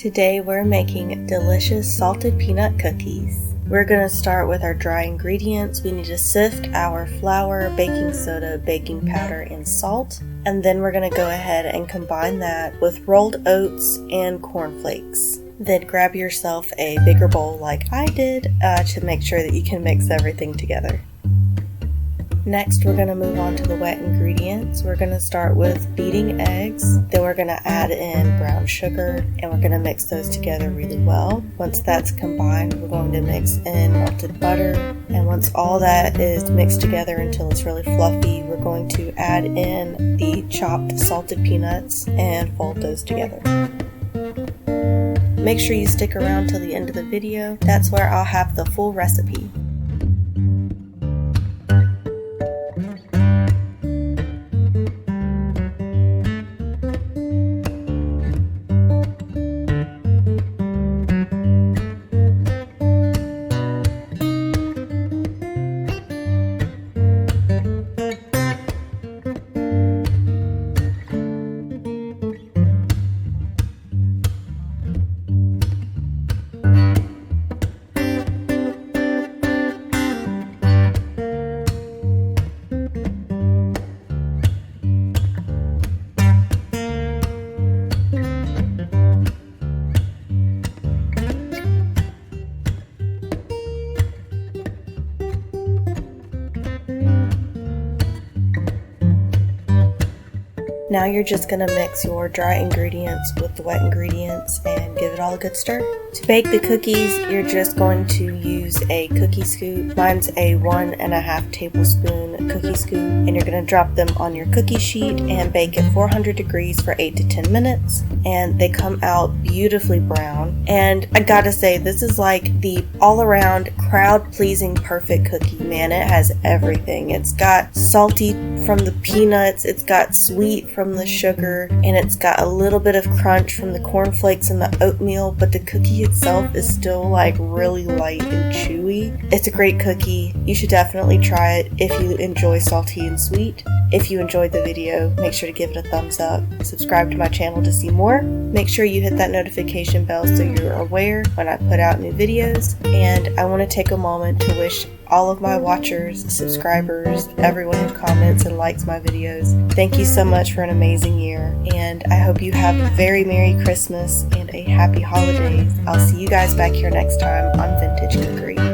Today we're making delicious salted peanut cookies. We're going to start with our dry ingredients. We need to sift our flour, baking soda, baking powder, and salt. And then we're going to go ahead and combine that with rolled oats and cornflakes. Then grab yourself a bigger bowl like I did to make sure that you can mix everything together. Next, we're going to move on to the wet ingredients. We're going to start with beating eggs, then we're going to add in brown sugar, and we're going to mix those together really well. Once that's combined, we're going to mix in melted butter, and once all that is mixed together until it's really fluffy, we're going to add in the chopped salted peanuts and fold those together. Make sure you stick around till the end of the video. That's where I'll have the full recipe. Now you're just going to mix your dry ingredients with the wet ingredients and give it all a good stir. To bake the cookies, you're just going to use a cookie scoop. Mine's a 1.5 tablespoon cookie scoop, and you're going to drop them on your cookie sheet and bake at 400 degrees for 8 to 10 minutes. And they come out beautifully brown. And I gotta say, this is like the all-around crowd-pleasing perfect cookie. Man, it has everything. It's got salty from the peanuts, it's got sweet from the sugar, and it's got a little bit of crunch from the cornflakes and the oatmeal, but the cookie itself is still like really light and chewy. It's a great cookie. You should definitely try it if you enjoy salty and sweet. If you enjoyed the video, make sure to give it a thumbs up. Subscribe to my channel to see more. Make sure you hit that notification bell so you're aware when I put out new videos. And I want to take a moment to wish all of my watchers, subscribers, everyone who comments and likes my videos, thank you so much for an amazing year, and I hope you have a very Merry Christmas and a Happy Holidays. I'll see you guys back here next time on Vintage Cookery.